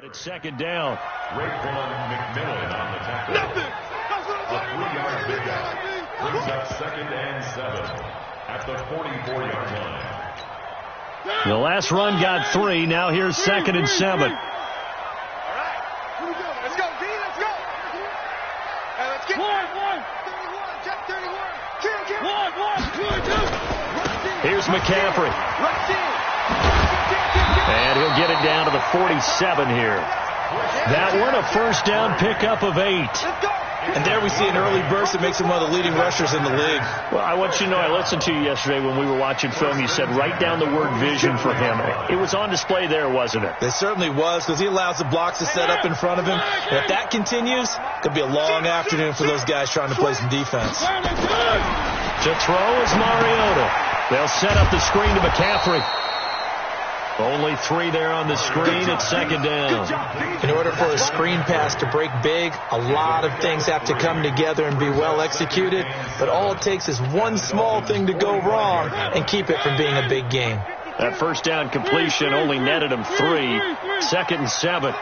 It's second down. Raekwon McMillan on the tackle. Nothing. A 3-yard pickup brings up 2nd and 7 at the 44-yard line. The last run got 3. Now here's 2nd and 7. All right. Here we go. Let's go, D. Let's go. And let's get 31. Check 31. Here's McCaffrey. And he'll get it down to the 47 here. That one, a first down pickup of 8. And there we see an early burst that makes him one of the leading rushers in the league. Well, I want you to know, I listened to you yesterday when we were watching film. You said write down the word vision for him. It was on display there, wasn't it? It certainly was, because he allows the blocks to set up in front of him. And if that continues, it could be a long afternoon for those guys trying to play some defense. To throw is Mariota. They'll set up the screen to McCaffrey. Only 3 there on the screen. It's second down. In order for a screen pass to break big, a lot of things have to come together and be well executed. But all it takes is one small thing to go wrong and keep it from being a big game. That first down completion only netted him 3. 2nd and 7. To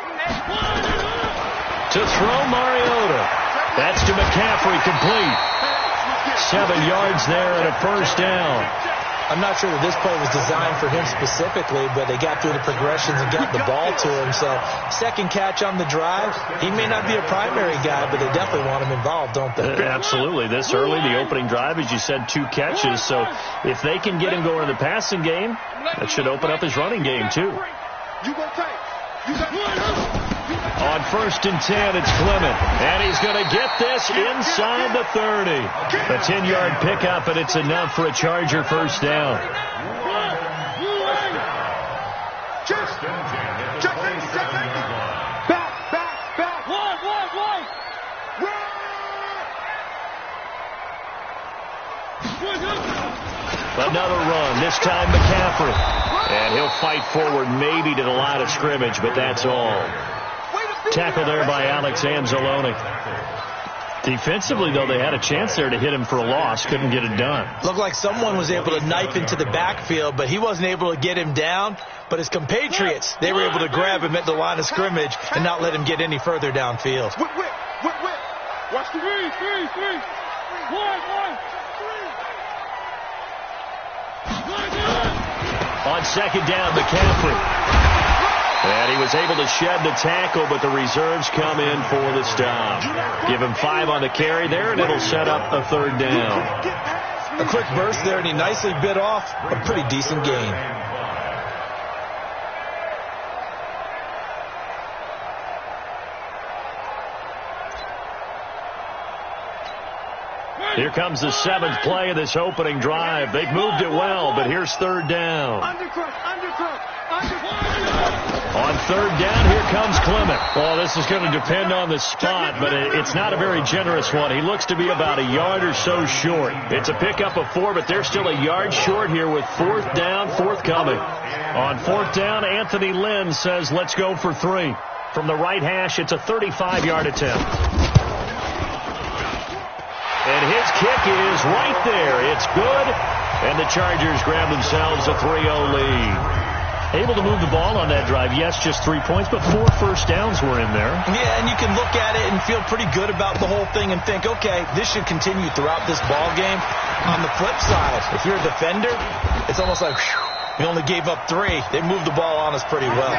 throw Mariota. That's to McCaffrey, complete. 7 yards there and a first down. I'm not sure that this play was designed for him specifically, but they got through the progressions and got the ball to him. So, second catch on the drive. He may not be a primary guy, but they definitely want him involved, don't they? Absolutely. This early, the opening drive, as you said, 2 catches. So, if they can get him going in the passing game, that should open up his running game, too. On 1st and 10, it's Clement. And he's going to get this inside the 30. A 10-yard pickup, and it's enough for a Charger first down. Another run, this time McCaffrey. And he'll fight forward maybe to the line of scrimmage, but that's all. Tackle there by Alex Anzalone. Defensively, though, they had a chance there to hit him for a loss. Couldn't get it done. Looked like someone was able to knife into the backfield, but he wasn't able to get him down. But his compatriots, they were able to grab him at the line of scrimmage and not let him get any further downfield. Watch the three. On 2nd down, McCaffrey. And he was able to shed the tackle, but the reserves come in for the stop. Give him 5 on the carry there, and it'll set up a 3rd down. A quick burst there, and he nicely bit off a pretty decent gain. Here comes the 7th play of this opening drive. They've moved it well, but here's 3rd down. On 3rd down, here comes Clement. Well, this is going to depend on the spot, but it's not a very generous one. He looks to be about a yard or so short. It's a pickup of 4, but they're still a yard short here with 4th down forthcoming. On 4th down, Anthony Lynn says, let's go for 3. From the right hash, it's a 35-yard attempt. And his kick is right there. It's good. And the Chargers grab themselves a 3-0 lead. Able to move the ball on that drive. Yes, just 3 points, but 4 first downs were in there. Yeah, and you can look at it and feel pretty good about the whole thing and think, okay, this should continue throughout this ball game. On the flip side, if you're a defender, it's almost like, whew, we only gave up 3. They moved the ball on us pretty well.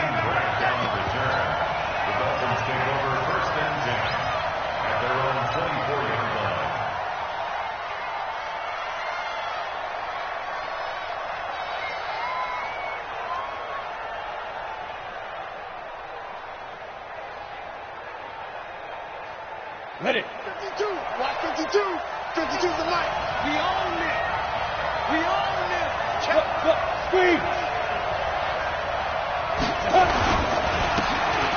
Ready. 52. Watch 52. 52's the light. We own it. Check. Screen.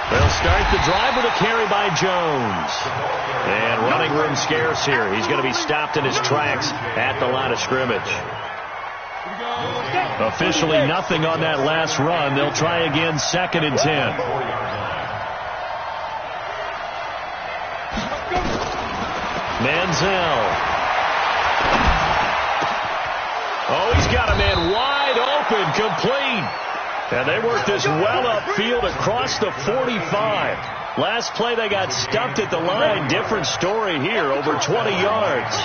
They'll start the drive with a carry by Jones. And running room scarce here. He's going to be stopped in his tracks at the line of scrimmage. Officially nothing on that last run. They'll try again 2nd and 10. Manziel. Oh, he's got a man wide open, complete. And they worked this well upfield across the 45. Last play they got stuffed at the line. Different story here, over 20 yards.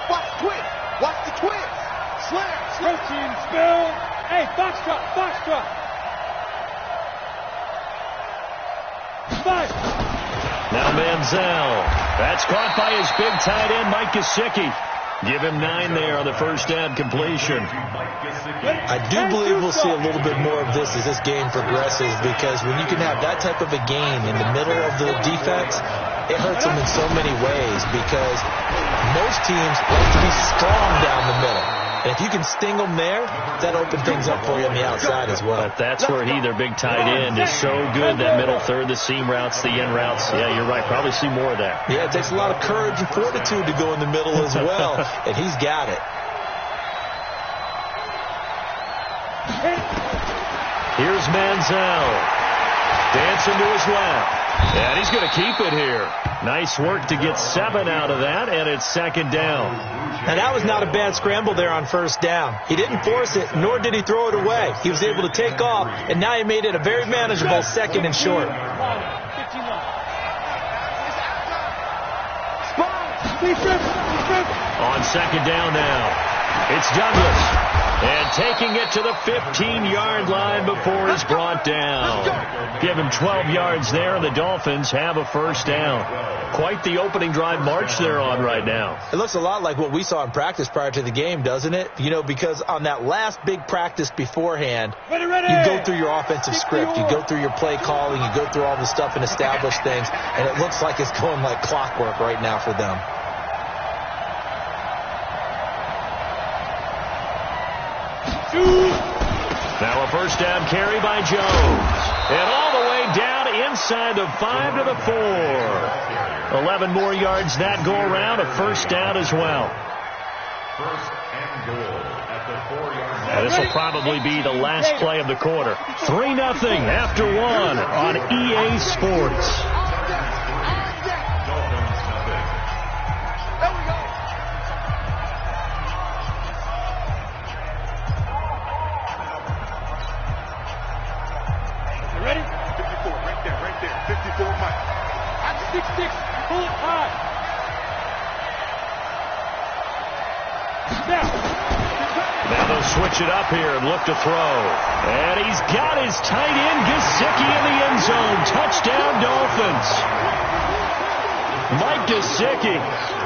Watch the twist. Watch the twist. Slam. Protein spill. Hey, foxtrot. Foxtrot. 5. Now Manziel. That's caught by his big tight end, Mike Gesicki. Give him 9 there on the first down completion. I do believe we'll see a little bit more of this as this game progresses, because when you can have that type of a game in the middle of the defense, it hurts them in so many ways, because most teams like to be strong down the middle. And if you can sting them there, that opens things up for you on the outside as well. But that's where their big tight end, is so good, that middle third, the seam routes, the in routes. Yeah, you're right. Probably see more of that. Yeah, it takes a lot of courage and fortitude to go in the middle as well, and he's got it. Here's Manziel. Dancing to his left. And he's going to keep it here. Nice work to get 7 out of that, and it's second down. And that was not a bad scramble there on first down. He didn't force it, nor did he throw it away. He was able to take off, and now he made it a very manageable second and short. On second down now, it's Douglas. And taking it to the 15-yard line before he's brought down. Give him 12 yards there, and the Dolphins have a first down. Quite the opening drive march they're on right now. It looks a lot like what we saw in practice prior to the game, doesn't it? You know, because on that last big practice beforehand, you go through your offensive script, you go through your play calling, you go through all the stuff and establish things, and it looks like it's going like clockwork right now for them. Now a first down carry by Jones. And all the way down inside the 5 to the 4. 11 more yards that go around. A first down as well. First and goal at the 4-yard line. This will probably be the last play of the quarter. 3-0 after 1 on EA Sports. Now they'll switch it up here and look to throw. And he's got his tight end, Gesicki, in the end zone. Touchdown, Dolphins. Mike Gesicki,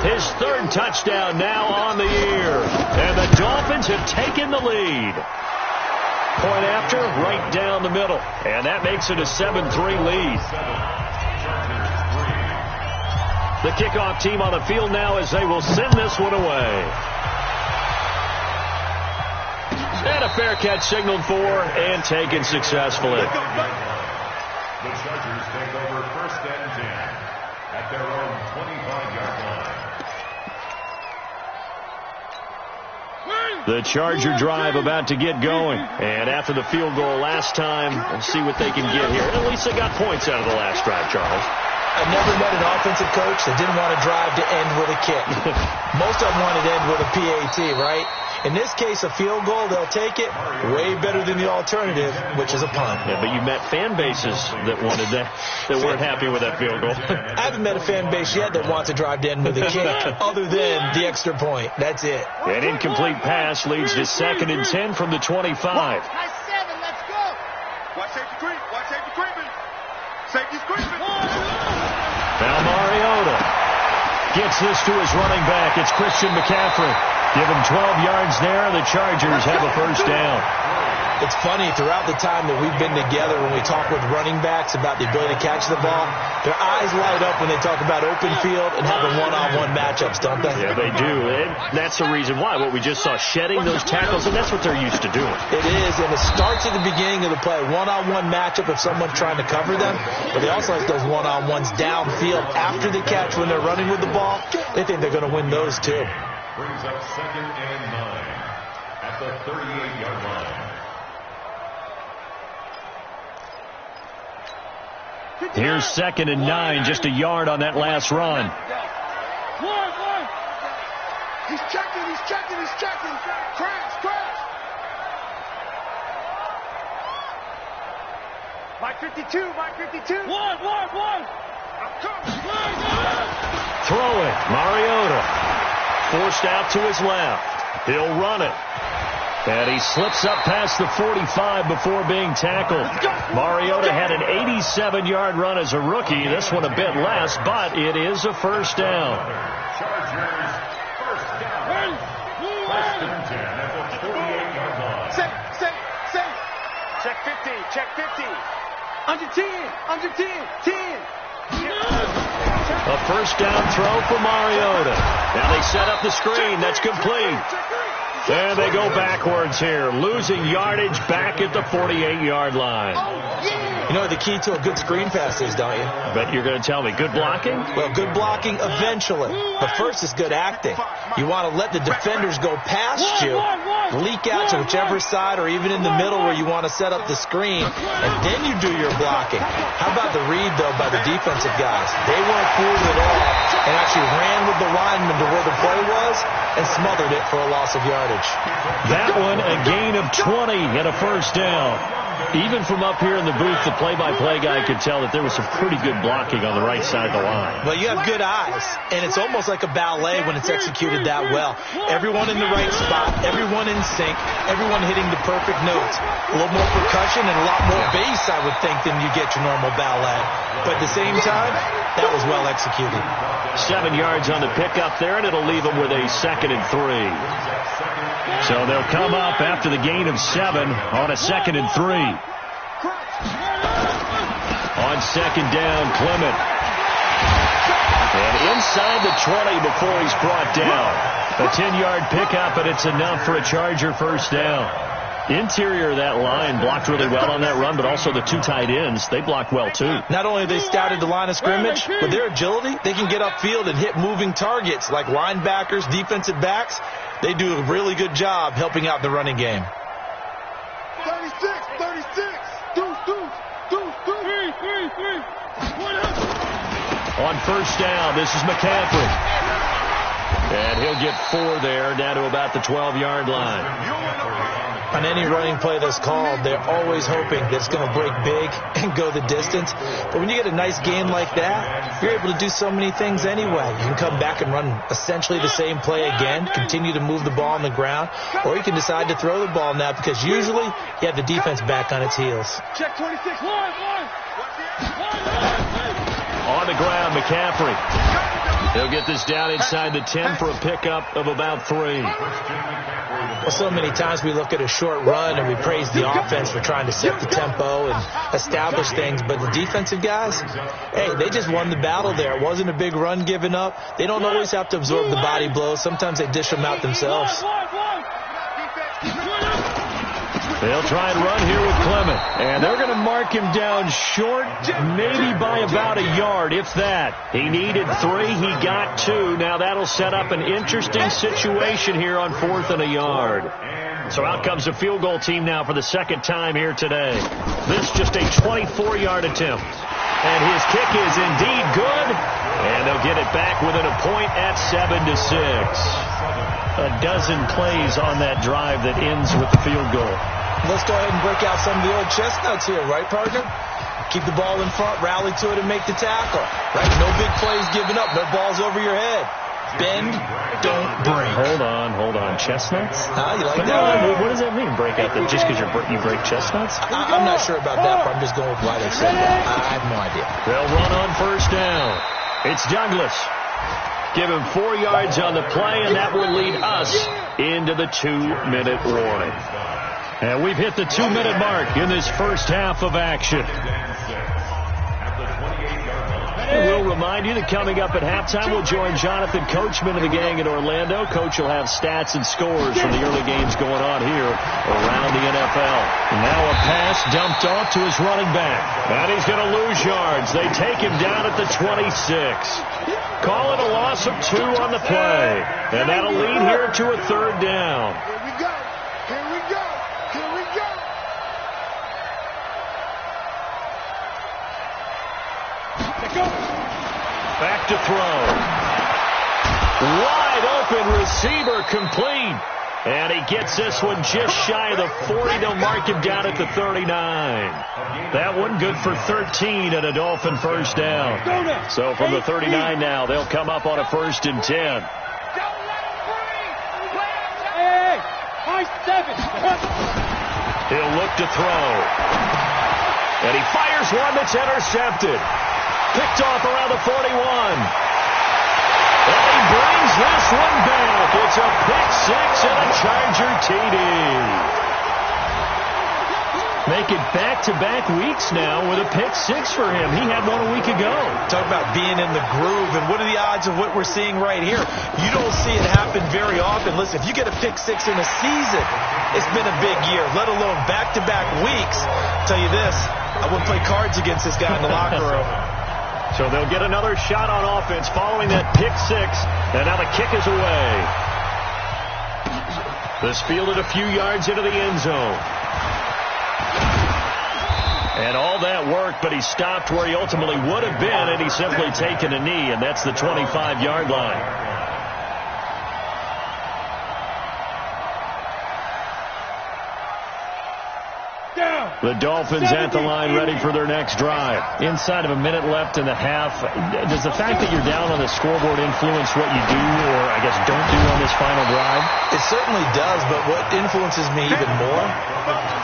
his 3rd touchdown now on the year. And the Dolphins have taken the lead. Point after, right down the middle. And that makes it a 7-3 lead. The kickoff team on the field now as they will send this one away. And a fair catch signaled for and taken successfully. The Chargers take over first and 10 at their own 25-yard line. The Charger drive about to get going. And after the field goal last time, we'll see what they can get here. At least they got points out of the last drive, Charles. I've never met an offensive coach that didn't want to drive to end with a kick. Most of them wanted to end with a PAT, right? In this case, a field goal, they'll take it. Way better than the alternative, which is a punt. Yeah, but you met fan bases that wanted that weren't happy with that field goal. I haven't met a fan base yet that wants to drive to end with a kick, other than the extra point. That's it. An incomplete pass leads to 2nd and 10 from the 25. High 7, let's go. Watch safety creep. Watch safety creeping. Safety's creeping. Now Mariota gets this to his running back. It's Christian McCaffrey. Give him 12 yards there. The Chargers have a first down. It's funny, throughout the time that we've been together, when we talk with running backs about the ability to catch the ball, their eyes light up when they talk about open field and having one-on-one matchups, don't they? Yeah, they do. And that's the reason why. What we just saw, shedding those tackles, and that's what they're used to doing. It is, and it starts at the beginning of the play. One-on-one matchup if someone's trying to cover them, but they also like those one-on-ones downfield after the catch when they're running with the ball. They think they're going to win those, too. Brings up 2nd and 9 at the 38-yard line. Here's 2nd and 9, just a yard on that last run. He's checking. Crash. Mike 52. One. I'm coming. Throw it. Mariota forced out to his left. He'll run it. And he slips up past the 45 before being tackled. Mariota had an 87-yard run as a rookie. This one a bit less, but it is a first down. Chargers, first down. First and 10 at the 48-yard line. Safe. Check 50. Under 10. A first down throw for Mariota. Now they set up the screen. That's complete. And they go backwards here, losing yardage back at the 48-yard line. You know what the key to a good screen pass is, don't you? But you're going to tell me, good blocking? Well, good blocking eventually. But first is good acting. You want to let the defenders go past you, leak out to whichever side or even in the middle where you want to set up the screen, and then you do your blocking. How about the read, though, by the defensive guys? They weren't fooled at all and actually ran with the lineman to where the play was and smothered it for a loss of yardage. That one, a gain of 20 and a first down. Even from up here in the booth, the play-by-play guy could tell that there was some pretty good blocking on the right side of the line. Well, you have good eyes, and it's almost like a ballet when it's executed that well. Everyone in the right spot, everyone in sync, everyone hitting the perfect notes. A little more percussion and a lot more bass, I would think, than you get your normal ballet. But at the same time, that was well executed. 7 yards on the pickup there, and it'll leave them with a 2nd and 3. So they'll come up after the gain of 7 on a 2nd and 3. On 2nd down, Clement. And inside the 20 before he's brought down. A 10-yard pickup, and it's enough for a Charger first down. Interior of that line blocked really well on that run, but also the 2 tight ends, they blocked well too. Not only have they scouted the line of scrimmage, but their agility, they can get upfield and hit moving targets like linebackers, defensive backs. They do a really good job helping out the running game. 36. On first down, this is McCaffrey. And he'll get 4 there, down to about the 12-yard line. On any running play that's called, they're always hoping that it's going to break big and go the distance. But when you get a nice game like that, you're able to do so many things anyway. You can come back and run essentially the same play again, continue to move the ball on the ground, or you can decide to throw the ball now because usually you have the defense back on its heels. Check 26. On the ground, McCaffrey. He'll get this down inside the 10 for a pickup of about 3. Well, so many times we look at a short run and we praise the offense for trying to set the tempo and establish things, but the defensive guys, hey, they just won the battle there. It wasn't a big run given up. They don't always have to absorb the body blows. Sometimes they dish them out themselves. They'll try and run here with Clement. And they're going to mark him down short, maybe by about a yard, if that. He needed 3. He got 2. Now that'll set up an interesting situation here on 4th and a yard. So out comes the field goal team now for the 2nd time here today. This just a 24-yard attempt. And his kick is indeed good. And they'll get it back within a point at 7-6. A dozen plays on that drive that ends with the field goal. Let's go ahead and break out some of the old chestnuts here, right, partner? Keep the ball in front, rally to it, and make the tackle. Right? No big plays given up, no balls over your head. Bend, don't break. Hold on. Chestnuts? You like that? What does that mean, break out? Just because you break chestnuts? I'm not sure about that, but I'm just going with why they said that. I have no idea. They'll run on first down. It's Douglas. Give him 4 yards on the play, and that will lead us into the 2-minute warning. And we've hit the 2-minute mark in this first half of action. We'll remind you that coming up at halftime, we'll join Jonathan Coachman of the gang in Orlando. Coach will have stats and scores from the early games going on here around the NFL. And now a pass dumped off to his running back. And he's going to lose yards. They take him down at the 26. Call it a loss of 2 on the play. And that'll lead here to a 3rd down. Here we go. Back to throw. Wide open receiver complete. And he gets this one just shy of the 40. They'll mark him down at the 39. That one good for 13 and a Dolphin first down. So from the 39 now, they'll come up on a 1st and 10. He'll look to throw. And he fires one that's intercepted. Picked off around the 41. And he brings this one back. It's a pick six and a Charger TD. Make it back-to-back weeks now with a pick six for him. He had one a week ago. Talk about being in the groove, and what are the odds of what we're seeing right here? You don't see it happen very often. Listen, if you get a pick six in a season, it's been a big year, let alone back-to-back weeks. I'll tell you this, I wouldn't play cards against this guy in the locker room. So they'll get another shot on offense following that pick six. And now the kick is away. This fielded a few yards into the end zone. And all that worked, but he stopped where he ultimately would have been, and he's simply taken a knee, and that's the 25-yard line. The Dolphins at the line ready for their next drive. Inside of a minute left in the half. Does the fact that you're down on the scoreboard influence what you do, or I guess don't do on this final drive? It certainly does, but what influences me even more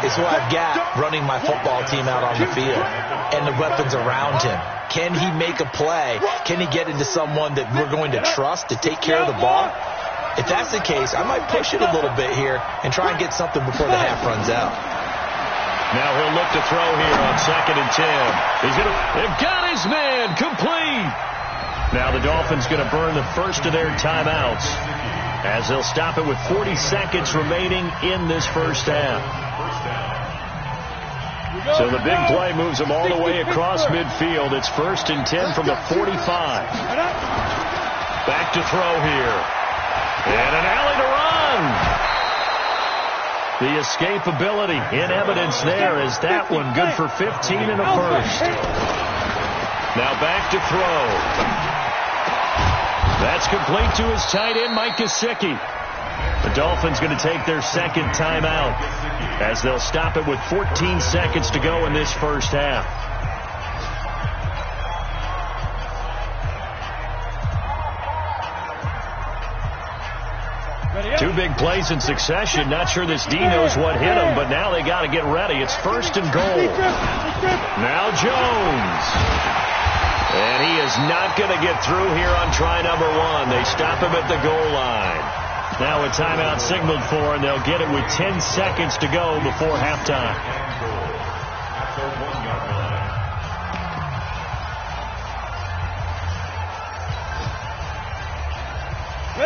is who I've got running my football team out on the field and the weapons around him. Can he make a play? Can he get into someone that we're going to trust to take care of the ball? If that's the case, I might push it a little bit here and try and get something before the half runs out. Now he'll look to throw here on 2nd and 10. They've got his man complete. Now the Dolphins going to burn the first of their timeouts as they'll stop it with 40 seconds remaining in this first half. So the big play moves them all the way across midfield. It's 1st and 10 from the 45. Back to throw here. And an alley to run. The escapability in evidence there is that one good for 15 and a first. Now back to throw. That's complete to his tight end, Mike Gesicki. The Dolphins going to take their second timeout as they'll stop it with 14 seconds to go in this first half. Two big plays in succession. Not sure this D knows what hit him, but now they got to get ready. It's 1st and goal. Now Jones. And he is not going to get through here on try number one. They stop him at the goal line. Now a timeout signaled for, and they'll get it with 10 seconds to go before halftime.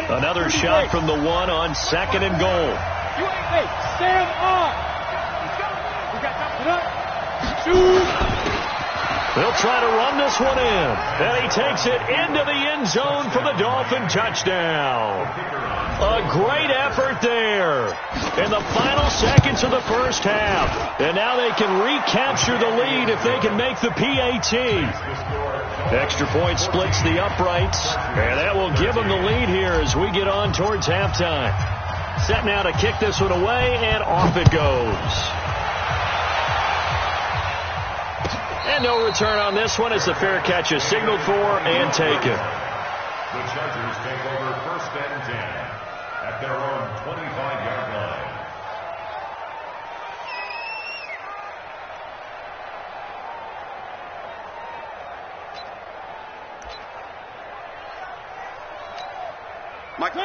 Another shot from the one on 2nd and goal. Stand on. They'll try to run this one in. And he takes it into the end zone for the Dolphin touchdown. A great effort there in the final seconds of the first half. And now they can recapture the lead if they can make the PAT. Extra point splits the uprights, and that will give them the lead here as we get on towards halftime. Set now to kick this one away, and off it goes. And no return on this one as the fair catch is signaled for and taken. The Chargers take over 1st and 10 at their own 25-yard line.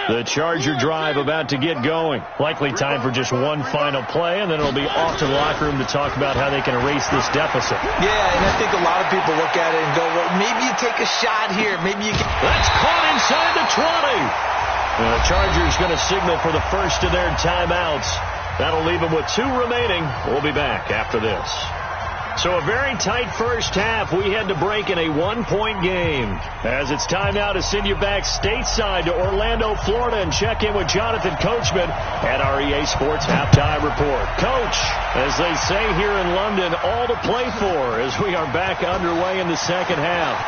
The Charger drive about to get going. Likely time for just one final play, and then it'll be off to the locker room to talk about how they can erase this deficit. Yeah, and I think a lot of people look at it and go, well, maybe you take a shot here. Maybe you can. That's caught inside the 20. And the Chargers going to signal for the first of their timeouts. That'll leave them with 2 remaining. We'll be back after this. So a very tight first half. We had to break in a 1-point game. As it's time now to send you back stateside to Orlando, Florida, and check in with Jonathan Coachman at our EA Sports Halftime Report. Coach, as they say here in London, all to play for as we are back underway in the second half.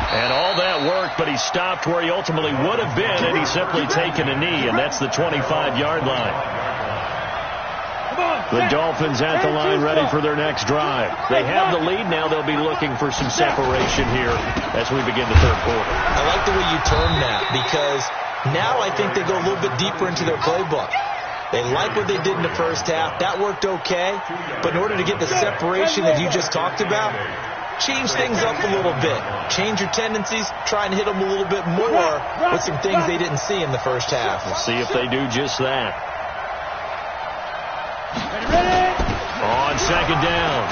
And all that work, but he stopped where he ultimately would have been, and he's simply taken a knee, and that's the 25-yard line. The Dolphins at the line ready for their next drive. They have the lead now. They'll be looking for some separation here as we begin the third quarter. I like the way you term that, because now I think they go a little bit deeper into their playbook. They like what they did in the first half. That worked okay. But in order to get the separation that you just talked about, change things up a little bit. Change your tendencies. Try and hit them a little bit more with some things they didn't see in the first half. We'll see if they do just that. On second down,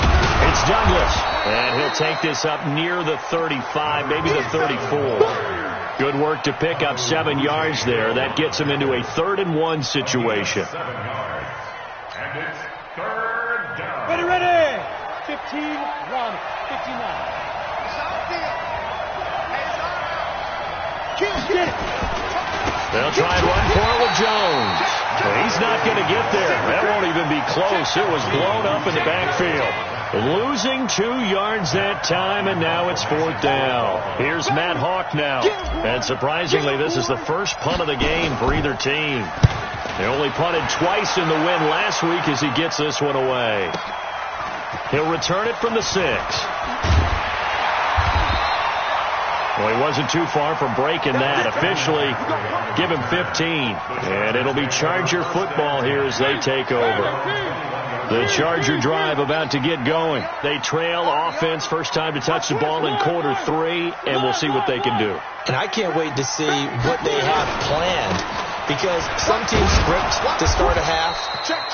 it's Douglas. And he'll take this up near the 35, maybe the 34. Good work to pick up 7 yards there. That gets him into a 3rd-and-1 situation. 7 yards. And it's 3rd down. Ready. 15, run. 59. They'll try and run for it with Jones. He's not going to get there. That won't even be close. It was blown up in the backfield. Losing 2 yards that time, and now it's 4th down. Here's Matt Hawk now. And surprisingly, this is the first punt of the game for either team. They only punted twice in the win last week as he gets this one away. He'll return it from the 6. Well, he wasn't too far from breaking that. Officially, give him 15. And it'll be Charger football here as they take over. The Charger drive about to get going. They trail offense, first time to touch the ball in quarter 3, and we'll see what they can do. And I can't wait to see what they have planned, because some teams script to start a half.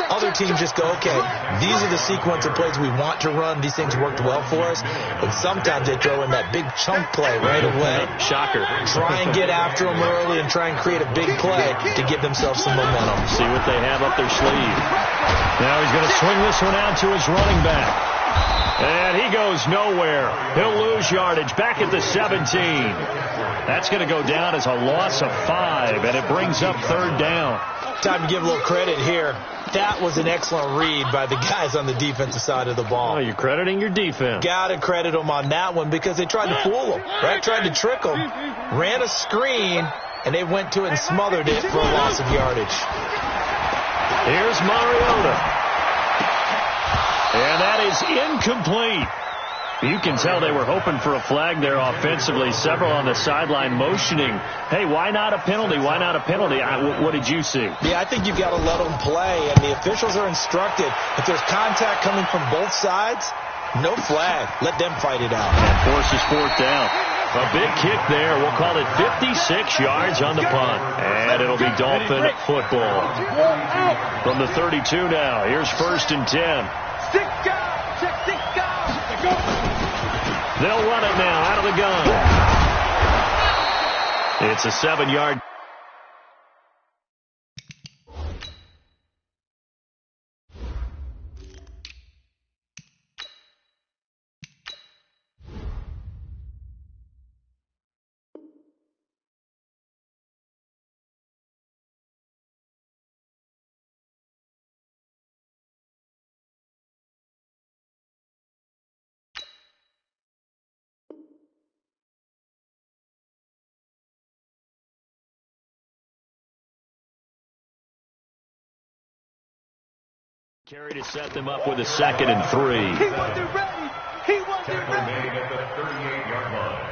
Other teams just go, okay, these are the sequence of plays we want to run. These things worked well for us. But sometimes they throw in that big chunk play right away. Shocker. Try and get after them early and try and create a big play to give themselves some momentum. See what they have up their sleeve. Now he's going to swing this one out to his running back. And he goes nowhere. He'll lose yardage back at the 17. That's going to go down as a loss of 5, and it brings up 3rd down. Time to give a little credit here. That was an excellent read by the guys on the defensive side of the ball. Oh, you're crediting your defense. Got to credit them on that one, because they tried to fool them, right? Tried to trick them. Ran a screen, and they went to it and smothered it for a loss of yardage. Here's Mariota. And that is incomplete. You can tell they were hoping for a flag there offensively. Several on the sideline motioning, hey, why not a penalty? Why not a penalty? What did you see? Yeah, I think you've got to let them play, and the officials are instructed. If there's contact coming from both sides, no flag. Let them fight it out. And forces 4th down. A big kick there. We'll call it 56 yards on the punt. And it'll be Dolphin football. From the 32 now, here's 1st and 10. They'll run it now out of the gun. It's a 7-yard. Carry to set them up with a 2nd and 3. He wasn't ready. Tackle made at the 38-yard line.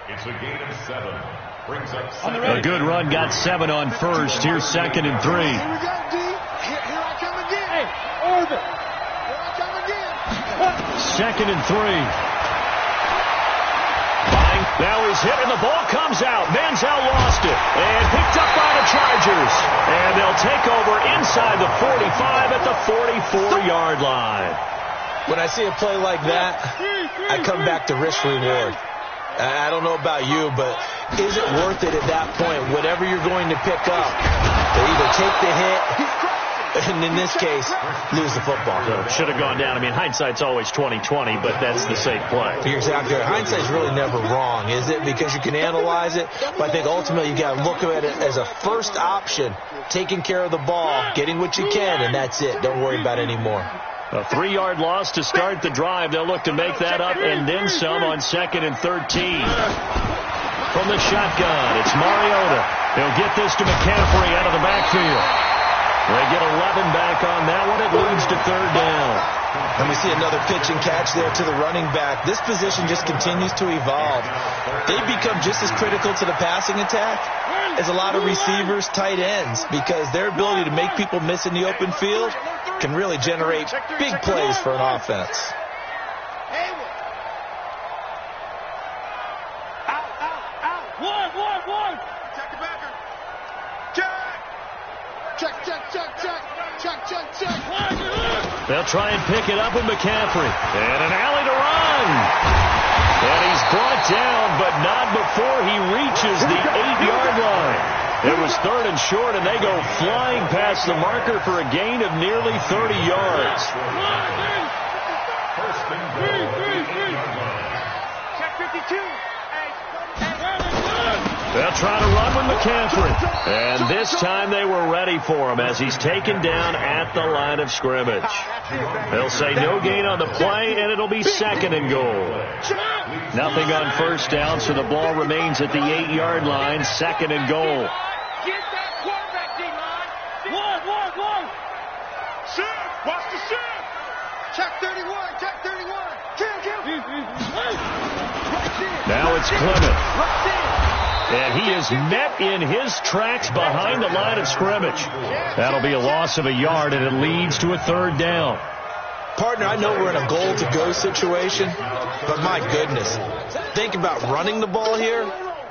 It's a gain of 7. Brings up 7. A good run got 7 on 1st. Here's 2nd and 3. Here we go, D. Here I come again. Hey, Orbit. Here I come again. 2nd and 3. Now he's hit and the ball comes out. Manziel lost it and picked up by the Chargers. And they'll take over inside the 45 at the 44-yard line. When I see a play like that, I come back to risk reward. I don't know about you, but is it worth it at that point? Whatever you're going to pick up, they either take the hit, and in this case, lose the football. So should have gone down. I mean, hindsight's always 20/20, but that's the safe play. You're exactly right. Hindsight's really never wrong, is it? Because you can analyze it, but I think ultimately you got to look at it as a first option, taking care of the ball, getting what you can, and that's it. Don't worry about it anymore. A 3-yard loss to start the drive. They'll look to make that up and then some on 2nd and 13. From the shotgun, it's Mariota. He'll get this to McCaffrey out of the backfield. They get 11 back on that one. It leads to 3rd down. And we see another pitch and catch there to the running back. This position just continues to evolve. They become just as critical to the passing attack as a lot of receivers, tight ends, because their ability to make people miss in the open field can really generate big plays for an offense. They'll try and pick it up with McCaffrey. And an alley to run. And he's brought down, but not before he reaches the 8-yard line. It was 3rd and short, and they go flying past the marker for a gain of nearly 30 yards. Check 52. They'll try to run with McCaffrey. And this time they were ready for him as he's taken down at the line of scrimmage. They'll say no gain on the play, and it'll be 2nd and goal. Nothing on 1st down, so the ball remains at the 8-yard line, 2nd and goal. Get that quarterback, D-line. One. Shift. Watch the shift. Check 31. Check 31. Kill. Now it's Clement. And he is met in his tracks behind the line of scrimmage. That'll be a loss of a yard, and it leads to a 3rd down. Partner, I know we're in a goal-to-go situation, but my goodness, think about running the ball here.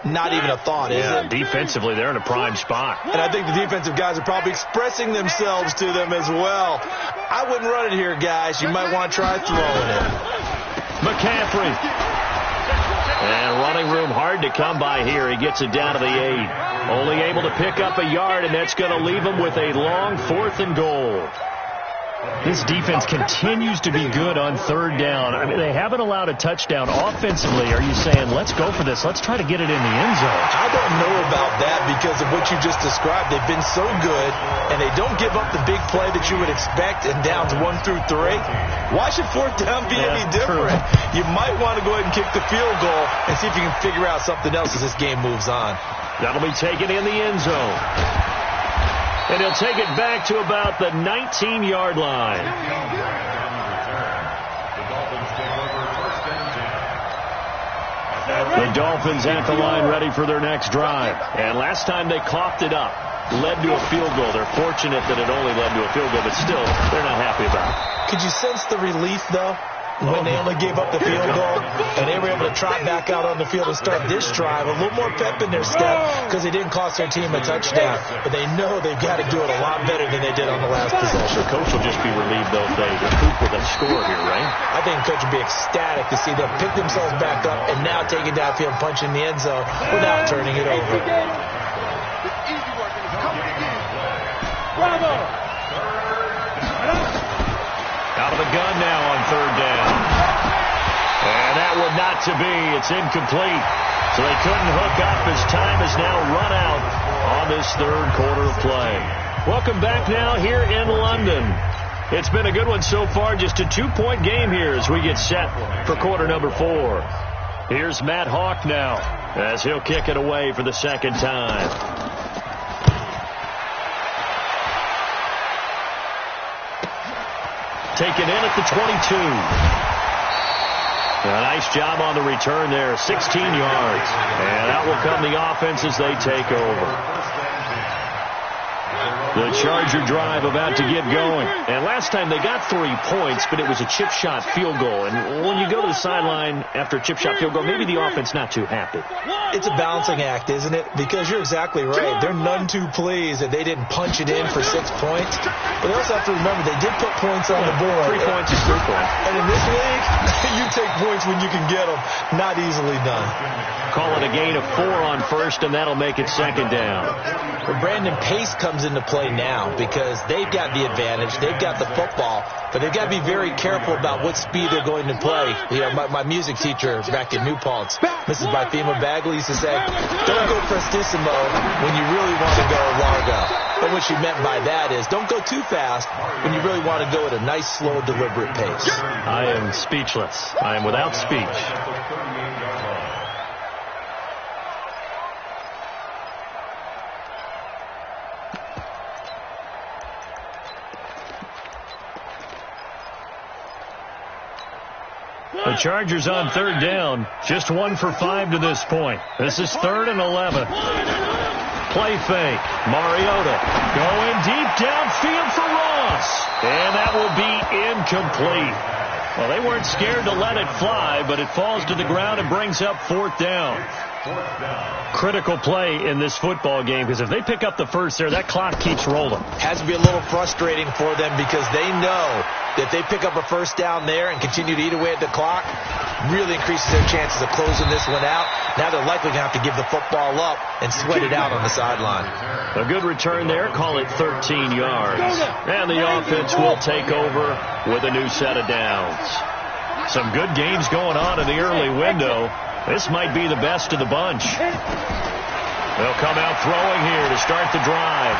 Not even a thought, is it? Defensively, they're in a prime spot. And I think the defensive guys are probably expressing themselves to them as well. I wouldn't run it here, guys. You might want to try throwing it. McCaffrey. And running room hard to come by here. He gets it down to the 8. Only able to pick up a yard, and that's going to leave him with a long 4th and goal. This defense continues to be good on 3rd down. I mean, they haven't allowed a touchdown. Offensively, are you saying, let's go for this? Let's try to get it in the end zone. I don't know about that because of what you just described. They've been so good, and they don't give up the big play that you would expect in downs 1 through 3. Why should 4th down be any different? You might want to go ahead and kick the field goal and see if you can figure out something else as this game moves on. That'll be taken in the end zone. And he'll take it back to about the 19-yard line. The Dolphins at the line ready for their next drive. And last time they coughed it up, led to a field goal. They're fortunate that it only led to a field goal, but still, they're not happy about it. Could you sense the relief, though, when they only gave up the field goal and they were able to trot back out on the field and start this drive? A little more pep in their step because they didn't cost their team a touchdown, but they know they've got to do it a lot better than they did on the last possession. Coach will just be relieved, though, if they recoup with a score here, right? I think Coach will be ecstatic to see them pick themselves back up and now take it downfield and punch in the end zone without turning it over. Bravo! Out of the gun now on 3rd down. And that would not to be. It's incomplete. So they couldn't hook up as time is now run out on this 3rd quarter of play. Welcome back now here in London. It's been a good one so far. Just a 2-point game here as we get set for quarter number 4. Here's Matt Hawk now as he'll kick it away for the 2nd time. Taken in at the 22. A nice job on the return there, 16 yards. And out will come the offense as they take over. The Charger drive about to get going. And last time they got 3 points, but it was a chip shot field goal. And when you go to the sideline after a chip shot field goal, maybe the offense not too happy. It's a balancing act, isn't it? Because you're exactly right. They're none too pleased that they didn't punch it in for 6 points. But they also have to remember they did put points on the board. 3 points is 3 points. And in this league, you take points when you can get them. Not easily done. Call it a gain of 4 on 1st, and that'll make it 2nd down. But Brandon, pace comes into play now because they've got the advantage. They've got the football, but they've got to be very careful about what speed they're going to play. You know, my music teacher back in New Paltz, Mrs. Bythema Bagley, used to say, don't go prestissimo when you really want to go largo. And what she meant by that is don't go too fast when you really want to go at a nice, slow, deliberate pace. I am speechless. I am without speech. The Chargers on third down. Just 1 for 5 to this point. This is 3rd and 11. Play fake. Mariota going deep downfield for Ross. And that will be incomplete. Well, they weren't scared to let it fly, but it falls to the ground and brings up 4th down. Critical play in this football game, because if they pick up the first there, that clock keeps rolling. Has to be a little frustrating for them because they know that they pick up a first down there and continue to eat away at the clock, really increases their chances of closing this one out. Now they're likely going to have to give the football up and sweat it out on the sideline. A good return there, call it 13 yards. And the offense will take over with a new set of downs. Some good games going on in the early window. This might be the best of the bunch. They'll come out throwing here to start the drive.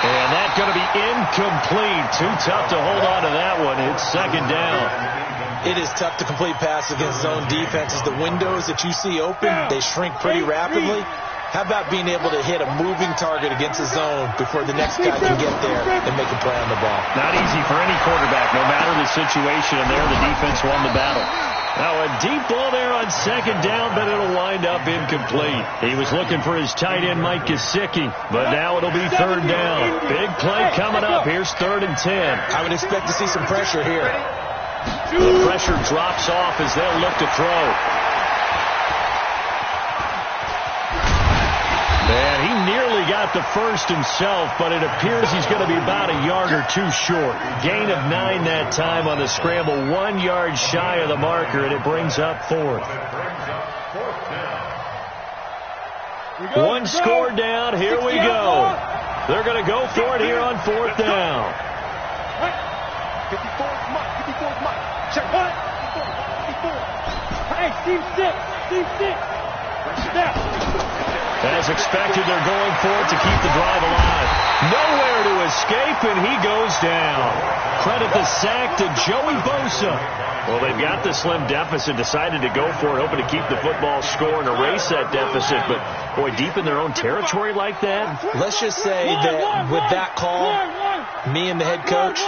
And that's going to be incomplete. Too tough to hold on to that one. It's 2nd down. It is tough to complete pass against zone defenses. The windows that you see open, they shrink pretty rapidly. How about being able to hit a moving target against the zone before the next guy can get there and make a play on the ball? Not easy for any quarterback, no matter the situation, and there the defense won the battle. Now a deep ball there on 2nd down, but it'll wind up incomplete. He was looking for his tight end, Mike Gesicki, but now it'll be 3rd down. Big play coming up. Here's 3rd and 10. I would expect to see some pressure here. The pressure drops off as they'll look to throw. And he nearly got the first himself, but it appears he's going to be about a yard or 2 short. Gain of 9 that time on the scramble, 1 yard shy of the marker, and it brings up 4th. 1 score down, here we go. They're going to go for it here on 4th down. 54 is Mike. 54 is Mike. Check one. 54. Hey, Steve 6. As expected, they're going for it to keep the drive alive. Nowhere to escape, and he goes down. Credit the sack to Joey Bosa. Well, they've got the slim deficit, decided to go for it, hoping to keep the football score and erase that deficit. But, boy, deep in their own territory like that. Let's just say that with that call, me and the head coach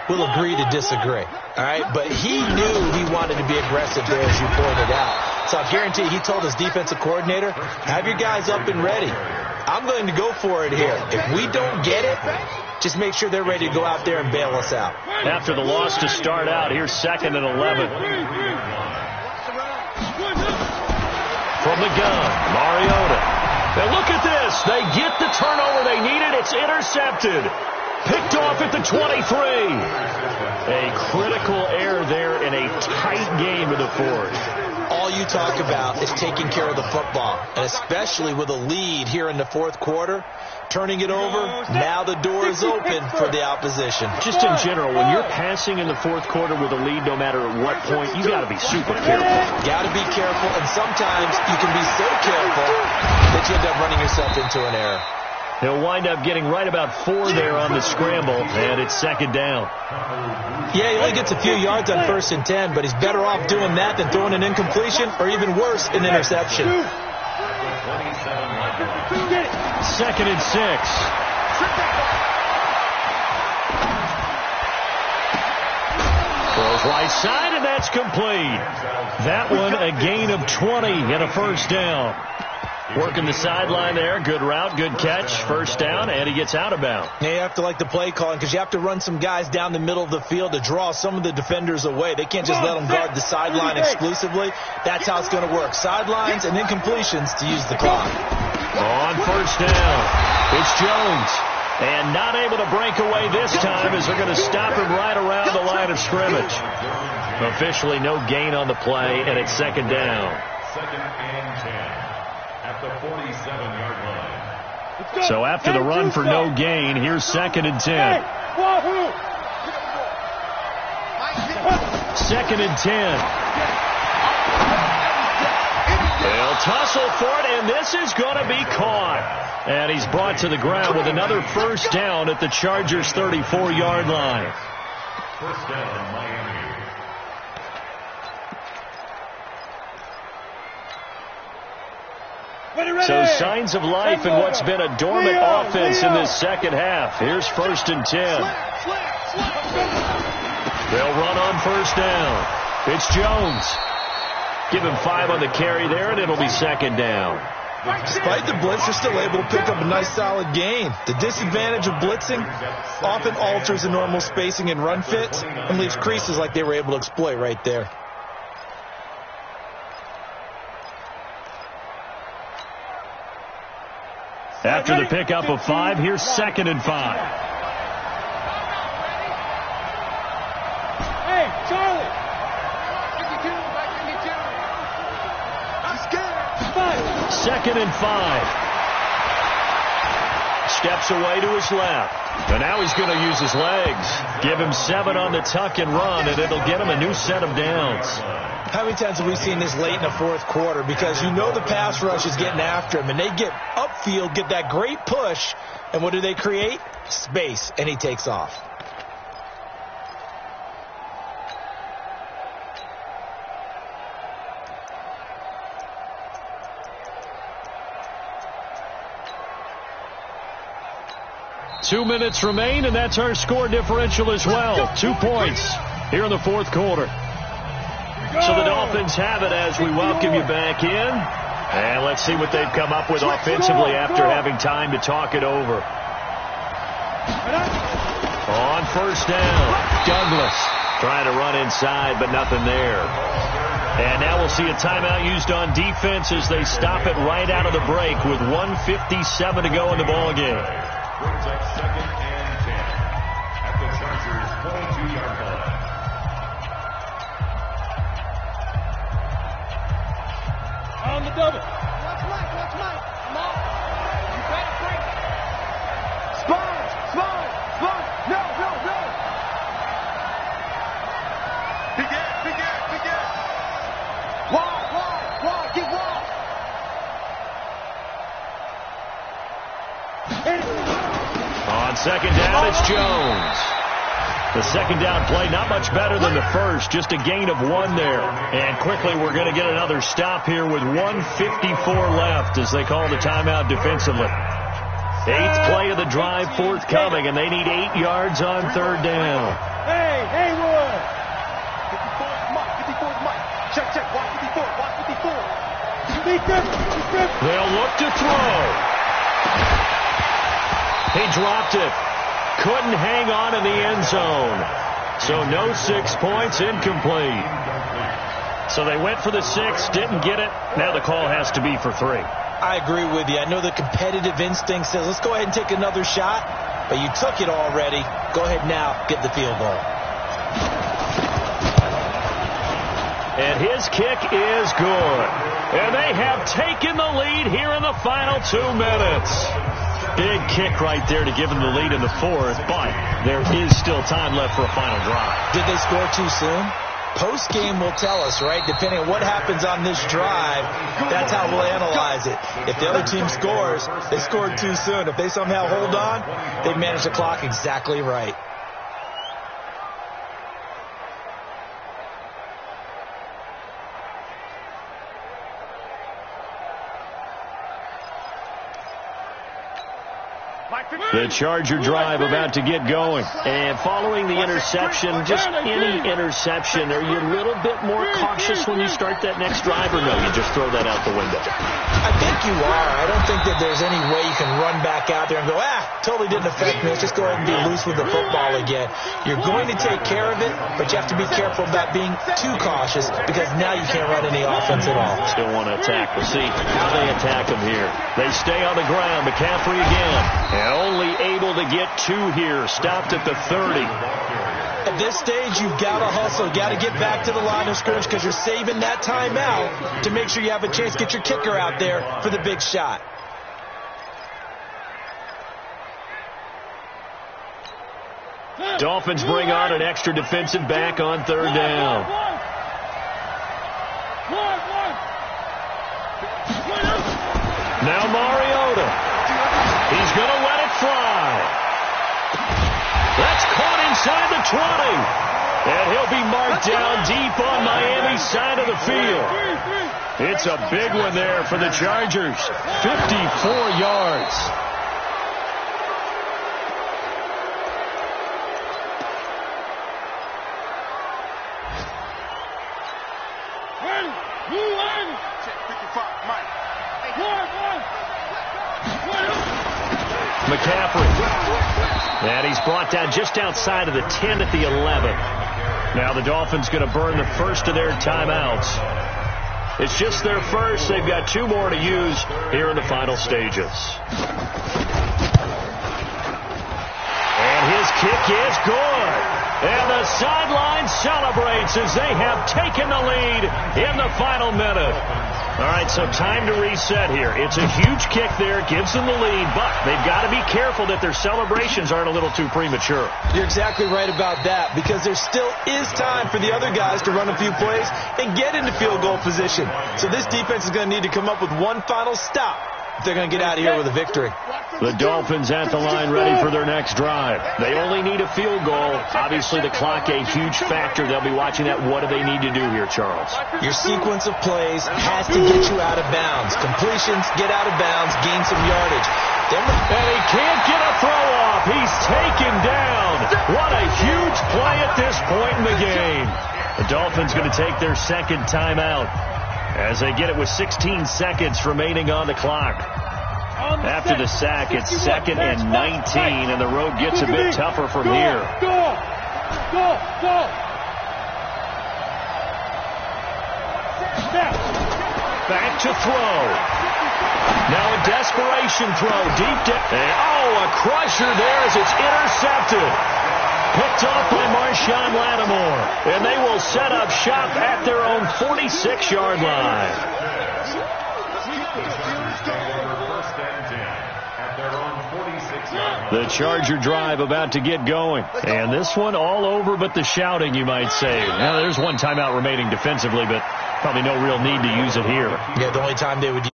will agree to disagree. All right? But he knew he wanted to be aggressive there, as you pointed out. So I guarantee he told his defensive coordinator, have your guys up and ready. I'm going to go for it here. If we don't get it, just make sure they're ready to go out there and bail us out. After the loss to start out, here's 2nd and 11. From the gun, Mariota. Now look at this. They get the turnover they needed. It's intercepted. Picked off at the 23. A critical error there in a tight game of the 4th. All you talk about is taking care of the football, and especially with a lead here in the 4th quarter, turning it over, now the door is open for the opposition. Just in general, when you're passing in the 4th quarter with a lead, no matter at what point, you got to be super careful. Got to be careful, and sometimes you can be so careful that you end up running yourself into an error. He'll wind up getting right about 4 there on the scramble, and it's 2nd down. Yeah, he only gets a few yards on 1st and 10, but he's better off doing that than throwing an incompletion or even worse, an interception. 2nd and 6. Throws right side, and that's complete. That one a gain of 20 and a 1st down. Working the sideline there. Good route, good catch. 1st down, and he gets out of bounds. Yeah, you have to like the play calling because you have to run some guys down the middle of the field to draw some of the defenders away. They can't just let them guard the sideline exclusively. That's how it's going to work. Sidelines and incompletions to use the clock. On 1st down, it's Jones. And not able to break away this time as they're going to stop him right around the line of scrimmage. Officially no gain on the play, and it's 2nd down. 2nd and 10. At the 47-yard line. So after the run for no gain, here's 2nd and 10. 2nd and 10. They'll tussle for it, and this is going to be caught. And he's brought to the ground with another first down at the Chargers' 34-yard line. First down, Miami. So signs of life in what's been a dormant offense in this second half. Here's 1st and 10. They'll run on first down. It's Jones. Give him 5 on the carry there, and it'll be 2nd down. Despite the blitz, they're still able to pick up a nice solid gain. The disadvantage of blitzing often alters the normal spacing and run fits and leaves creases like they were able to exploit right there. After the pickup of 5, here's 2nd and 5. Hey, Charlie! 2nd and 5. Steps away to his left. And now he's going to use his legs. Give him 7 on the tuck and run, and it'll get him a new set of downs. How many times have we seen this late in the fourth quarter? Because you know the pass rush is getting after him, and they get upfield, get that great push, and what do they create? Space, and he takes off. Two minutes remain, and that's our score differential as well. 2 points here in the fourth quarter. So the Dolphins have it as we welcome you back in. And let's see what they've come up with offensively after having time to talk it over. On first down, Douglas trying to run inside, but nothing there. And now we'll see a timeout used on defense as they stop it right out of the break with 1:57 to go in the ballgame. Brings up 2nd and 10 at the Chargers' 22-yard line. On the double. Watch Mike. Come on. You better break. Slide. No. Big air. Wide. Get wide. On 2nd down, it's Jones. The 2nd down play, not much better than the first, just a gain of 1 there. And quickly, we're going to get another stop here with 1:54 left as they call the timeout defensively. 8th play of the drive forthcoming, and they need 8 yards on 3rd down. Hey, Haywood. 54's Mike. Check. Watch 54. They'll look to throw. He dropped it. Couldn't hang on in the end zone. So no 6 points, incomplete. So they went for the 6, didn't get it. Now the call has to be for 3. I agree with you. I know the competitive instinct says, let's go ahead and take another shot. But you took it already. Go ahead now, get the field goal. And his kick is good. And they have taken the lead here in the final 2 minutes. Big kick right there to give them the lead in the 4th, but there is still time left for a final drive. Did they score too soon? Post-game will tell us, right? Depending on what happens on this drive, that's how we'll analyze it. If the other team scores, they scored too soon. If they somehow hold on, they manage the clock exactly right. The Charger drive about to get going. And following the interception, just any interception, are you a little bit more cautious when you start that next drive, or no, you just throw that out the window? I think you are. I don't think that there's any way you can run back out there and go, totally didn't affect me. Let's just go ahead and be loose with the football again. You're going to take care of it, but you have to be careful about being too cautious because now you can't run any offense at all. Still want to attack. We'll see how they attack them here. They stay on the ground. McCaffrey again. And only able to get 2 here. Stopped at the 30. At this stage, you've got to hustle. You've got to get back to the line of scrimmage because you're saving that timeout to make sure you have a chance to get your kicker out there for the big shot. Dolphins bring on an extra defensive back on 3rd down. Now Mariota. He's going to let it fly. That's caught inside the 20. And he'll be marked down deep on Miami's side of the field. It's a big one there for the Chargers. 54 yards. McCaffrey. And he's brought down just outside of the 10 at the 11. Now the Dolphins going to burn the first of their timeouts. It's just their first. They've got 2 more to use here in the final stages. And his kick is good. And the sideline celebrates as they have taken the lead in the final minute. All right, so time to reset here. It's a huge kick there, gives them the lead, but they've got to be careful that their celebrations aren't a little too premature. You're exactly right about that, because there still is time for the other guys to run a few plays and get into field goal position. So this defense is going to need to come up with one final stop if they're going to get out of here with a victory. The Dolphins at the line ready for their next drive. They only need a field goal. Obviously, the clock a huge factor. They'll be watching that. What do they need to do here, Charles? Your sequence of plays has to get you out of bounds. Completions, get out of bounds, gain some yardage. And he can't get a throw off. He's taken down. What a huge play at this point in the game. The Dolphins going to take their second timeout as they get it with 16 seconds remaining on the clock. After the sack, it's 2nd and 19, and the road gets a bit tougher from here. Back to throw. Now a desperation throw deep down. Oh, a crusher there as it's intercepted. Picked off by Marshawn Lattimore. And they will set up shop at their own 46-yard line. The Charger drive about to get going. And this one all over but the shouting, you might say. Now, there's one timeout remaining defensively, but probably no real need to use it here. Yeah, the only time they would